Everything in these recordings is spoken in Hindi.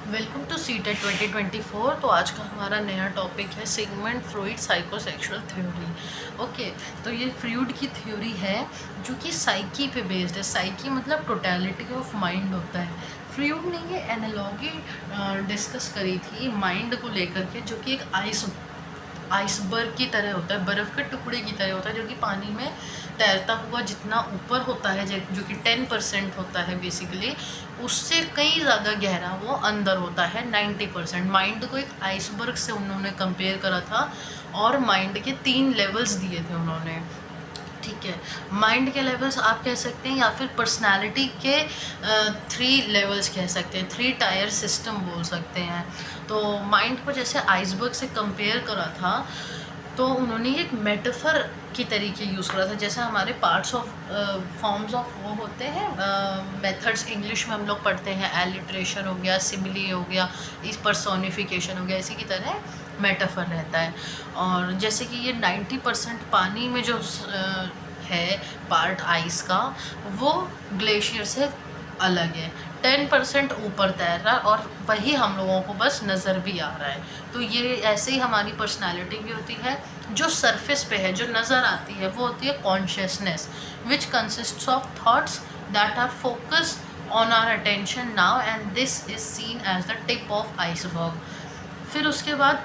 Welcome to CTET 2024। तो आज का हमारा नया टॉपिक है Sigmund Freud psychosexual theory. Okay, तो ये फ्रॉइड की थ्योरी है जो कि साइकी पे बेस्ड है। साइकी मतलब टोटलिटी ऑफ माइंड होता है। फ्रॉइड ने ये एनालॉजी डिस्कस करी थी माइंड को लेकर के, जो कि एक आइसबर्ग की तरह होता है, बर्फ़ के टुकड़े की तरह होता है, जो कि पानी में तैरता हुआ जितना ऊपर होता है, जो कि 10% होता है बेसिकली, उससे कई ज़्यादा गहरा वो अंदर होता है 90%। माइंड को एक आइसबर्ग से उन्होंने कंपेयर करा था और माइंड के 3 लेवल्स दिए थे उन्होंने। ठीक है, माइंड के लेवल्स आप कह सकते हैं या फिर पर्सनालिटी के 3 लेवल्स कह सकते हैं, 3 टायर सिस्टम बोल सकते हैं। तो माइंड को जैसे आइसबर्ग से कंपेयर करा था, तो उन्होंने एक मेटाफर की तरीके यूज़ करा था। जैसे हमारे पार्ट्स ऑफ फॉर्म्स ऑफ वो होते हैं, मेथड्स इंग्लिश में हम लोग पढ़ते हैं, एलिट्रेशन हो गया, सिमिली हो गया, इस पर्सोनिफिकेशन हो गया, इसी की तरह मेटाफर रहता है। और जैसे कि ये 90% पानी में जो है पार्ट आइस का, वो ग्लेशियर से अलग है। 10% ऊपर तैर रहा है और वही हम लोगों को बस नज़र भी आ रहा है। तो ये ऐसे ही हमारी पर्सनालिटी भी होती है। जो सरफेस पे है, जो नज़र आती है, वो होती है consciousness, which consists of thoughts that are focus on our attention now, and this is seen as the tip of iceberg. फिर उसके बाद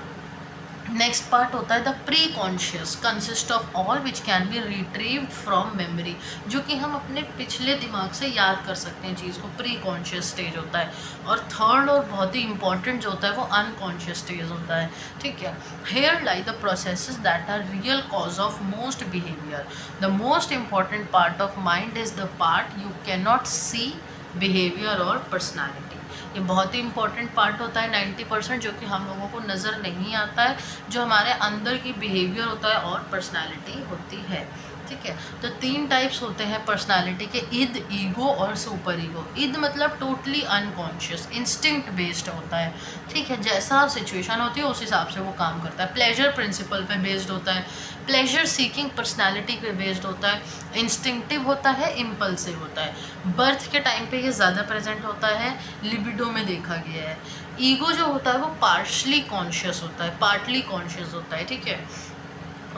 नेक्स्ट पार्ट होता है the preconscious, consist of all which can be retrieved from memory, जो कि हम अपने पिछले दिमाग से याद कर सकते हैं चीज़ को। प्री कॉन्शियस स्टेज होता है। और थर्ड और बहुत ही इंपॉर्टेंट जो होता है वो अनकॉन्शियस स्टेज होता है। ठीक है, here lie the processes that are real cause of most behaviour. The most important part of mind is the part you can not see behaviour और पर्सनैलिटी। ये बहुत ही इंपॉर्टेंट पार्ट होता है 90%, जो कि हम लोगों को नज़र नहीं आता है, जो हमारे अंदर की बिहेवियर होता है और पर्सनालिटी होती है। ठीक है, तो 3 टाइप्स होते हैं पर्सनालिटी के, इद, ईगो और सुपर ईगो। इद मतलब टोटली अनकॉन्शियस, इंस्टिंक्ट बेस्ड होता है। ठीक है, जैसा सिचुएशन होती है उस हिसाब से वो काम करता है। प्लेजर प्रिंसिपल पे बेस्ड होता है, प्लेजर सीकिंग पर्सनालिटी पे बेस्ड होता है, इंस्टिंक्टिव होता है, इम्पल्सिव होता है। बर्थ के टाइम पे ये ज़्यादा प्रेजेंट होता है, लिबिडो में देखा गया है। ईगो जो होता है वो पार्शली कॉन्शियस होता है, पार्टली कॉन्शियस होता है। ठीक है,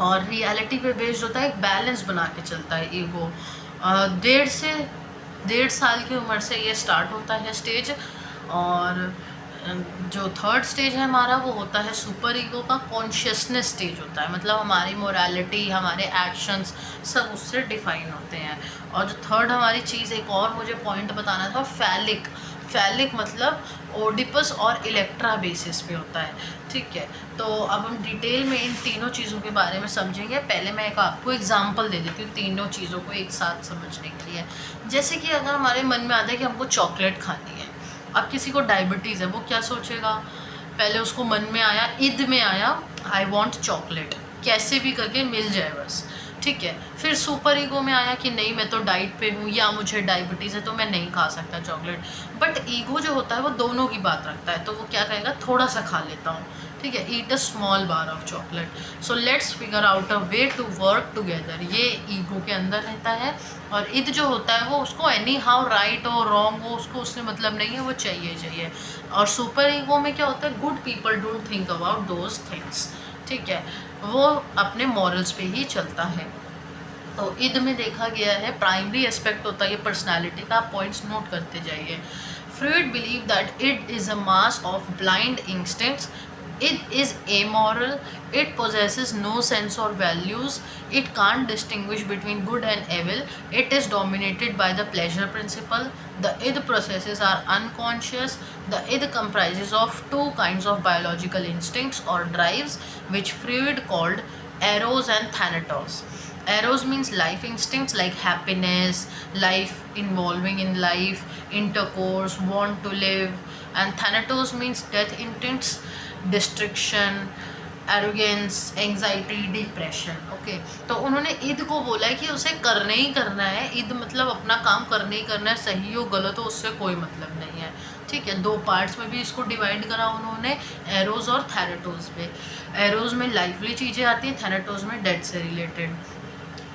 और रियलिटी पे बेस्ड होता है, एक बैलेंस बना के चलता है ईगो। 1.5 साल की उम्र से ये स्टार्ट होता है स्टेज। और जो थर्ड स्टेज है हमारा वो होता है सुपर ईगो का, कॉन्शियसनेस स्टेज होता है, मतलब हमारी मोरालिटी, हमारे एक्शंस सब उससे डिफाइन होते हैं। और जो थर्ड हमारी चीज़, एक और मुझे पॉइंट बताना था, फैलिक। फैलिक मतलब ओडिपस और इलेक्ट्रा बेसिस पे होता है। ठीक है, तो अब हम डिटेल में इन तीनों चीज़ों के बारे में समझेंगे। पहले मैं एक आपको एग्जांपल दे देती हूँ तीनों चीज़ों को एक साथ समझने के लिए। जैसे कि अगर हमारे मन में आता है कि हमको चॉकलेट खानी है, अब किसी को डायबिटीज़ है, वो क्या सोचेगा? पहले उसको मन में आया, ईद में आया, आई वॉन्ट चॉकलेट, कैसे भी करके मिल जाए बस। ठीक है, फिर सुपर ईगो में आया कि नहीं, मैं तो डाइट पे हूँ या मुझे डायबिटीज़ है तो मैं नहीं खा सकता चॉकलेट। बट ईगो जो होता है वो दोनों की बात रखता है, तो वो क्या कहेगा, थोड़ा सा खा लेता हूँ। ठीक है, eat a small bar of chocolate. So let's figure out a way to work together, ये ईगो के अंदर रहता है। और ईद जो होता है वो उसको एनी हाउ राइट हो रॉन्ग हो उसको उससे मतलब नहीं है, वो चाहिए चाहिए। और सुपर ईगो में क्या होता है, good people don't think about those things. ठीक है, वो अपने मॉरल्स पे ही चलता है। तो ईद में देखा गया है प्राइमरी एस्पेक्ट होता है पर्सनालिटी का, पॉइंट्स नोट करते जाइए। Freud believe that it is a mass of blind instincts, it is amoral, it possesses no sense or values, it can't distinguish between good and evil, it is dominated by the pleasure principle, the id processes are unconscious, the id comprises of 2 kinds of biological instincts or drives which Freud called eros and thanatos. Eros means life instincts like happiness, life involving in life, intercourse, want to live, and thanatos means death instincts, destruction, arrogance, anxiety, depression. Okay, तो उन्होंने ईद को बोला है कि उसे करने ही करना है, ईद मतलब अपना काम करने ही करना है, सही हो गलत हो उससे कोई मतलब नहीं है। ठीक है, 2 पार्ट्स में भी इसको डिवाइड करा उन्होंने, एरोज और थैनेटोज पे। एरोज में लाइवली चीज़ें आती हैं, थैनेटोज में डेड से रिलेटेड।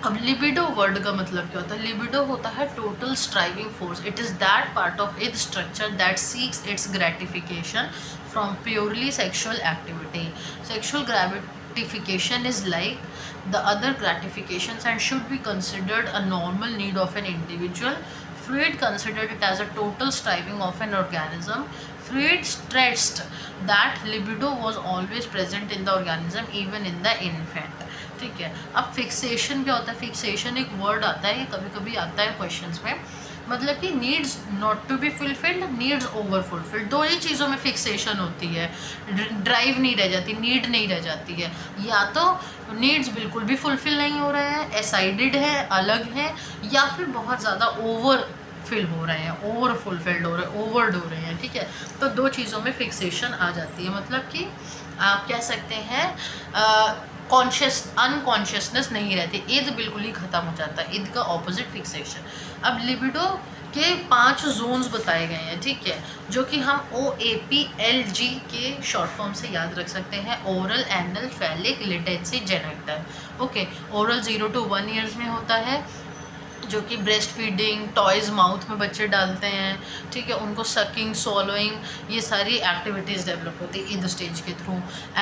अब लिबिडो वर्ड का मतलब क्या होता है? लिबिडो होता है total striving force. It is that part of it structure that seeks its gratification from purely sexual activity. Sexual gratification is like the other gratifications and should be considered a normal need of an individual. Freud considered it as a total striving of an organism. Freud stressed that libido was always present in the organism even in the infant. ठीक है. अब फिक्सेशन क्या होता है? फिक्सेशन एक वर्ड आता है, कभी कभी आता है क्वेश्चंस में. मतलब कि needs not to be fulfilled, needs over fulfilled, दो ही चीज़ों में फिक्सेशन होती है. ड्राइव नहीं रह जाती, नीड नहीं रह जाती है. या तो नीड्स बिल्कुल भी फुलफिल नहीं हो रहे हैं, एसाइडेड है, अलग है, या फिर बहुत ज़्यादा ओवर फिल हो रहे हैं, ओवर फुलफिल्ड हो रहे हैं, ओवर्ड हो रहे हैं. ठीक है. तो दो चीज़ों में फिक्सेशन आ जाती है. मतलब कि आप कह सकते हैं कॉन्शियस अनकॉन्शियसनेस नहीं रहती. ईद बिल्कुल ही ख़त्म हो जाता है. ईद का ऑपोजिट फिक्सेशन. अब लिबिडो के 5 जोन्स बताए गए हैं. ठीक है. जो कि हम OAPLG के शॉर्ट फॉर्म से याद रख सकते हैं. Oral, anal, phallic, latency, genital. Okay. Oral 0 to 1 years में होता है, जो कि ब्रेस्ट फीडिंग, टॉयज़ माउथ में बच्चे डालते हैं. ठीक है. उनको सकिंग, सॉलोइंग, ये सारी एक्टिविटीज़ डेवलप होती है इन स्टेज के through.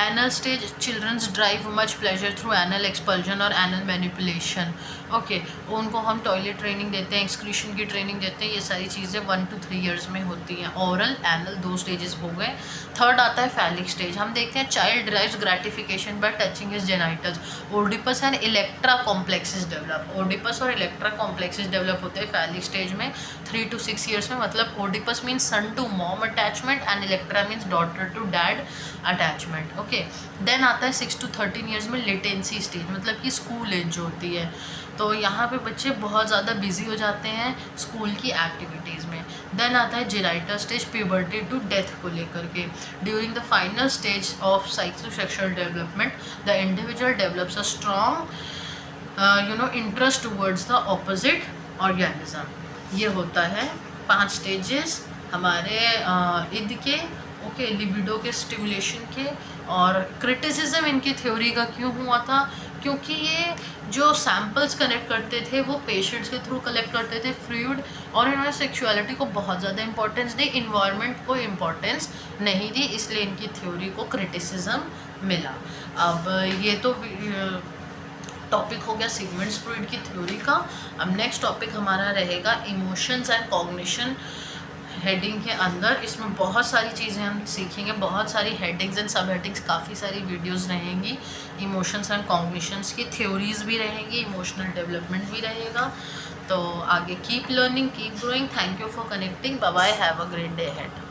Anal stage, children's drive much pleasure through anal expulsion और एनल मैनिपुलेशन. ओके. उनको हम टॉयलेट ट्रेनिंग देते हैं, एक्सक्रीशन की ट्रेनिंग देते हैं. ये सारी चीज़ें 1 to 3 ईयर्स में होती हैं. ओरल, एनल 2 स्टेजेस हो गए. थर्ड आता है फैलिक स्टेज. हम देखते हैं child drives gratification bye touching his genitals. Oedipus and Electra complexes develop. Oedipus और इलेक्ट्रा कॉम्प्लेक्सेस डेवलप होते हैं फैलिक स्टेज में 3 to 6 ईयर्स में. मतलब Oedipus means son to mom attachment and Electra means daughter to dad attachment. Okay. Then आता है 6 to 13 ईयर्स में लेटेंसी स्टेज. मतलब कि स्कूल एज जो होती है. तो यहाँ पे बच्चे बहुत ज़्यादा बिजी हो जाते हैं स्कूल की एक्टिविटीज़ में. देन आता है genital stage, puberty to death को लेकर के. During the final stage of psychosexual development the individual develops a strong interest towards the opposite organism. ये होता है 5 स्टेजेस हमारे ईद के. ओके. लिबिडो के, स्टिमुलेशन के. और क्रिटिसिज्म इनकी थ्योरी का क्यों हुआ था? क्योंकि ये जो सैम्पल्स कलेक्ट करते थे वो पेशेंट्स के थ्रू कलेक्ट करते थे, फ्लूइड, और इन्होंने सेक्सुअलिटी को बहुत ज़्यादा इंपॉर्टेंस दी, इन्वायरमेंट को इम्पॉर्टेंस नहीं दी, इसलिए इनकी थ्योरी को क्रिटिसिज्म मिला. अब ये तो टॉपिक हो गया सिगमंड फ्रॉइड की थ्योरी का. अब नेक्स्ट टॉपिक हमारा रहेगा इमोशंस एंड कॉग्निशन हेडिंग के अंदर. इसमें बहुत सारी चीज़ें हम सीखेंगे, बहुत सारी हेडिंग्स एंड सब हेडिंग्स, काफ़ी सारी वीडियोस रहेंगी. इमोशंस एंड कॉग्निशंस की थ्योरीज भी रहेंगी, इमोशनल डेवलपमेंट भी रहेगा. तो आगे keep learning, keep growing. Thank you for connecting. Bye bye. Have a great day ahead.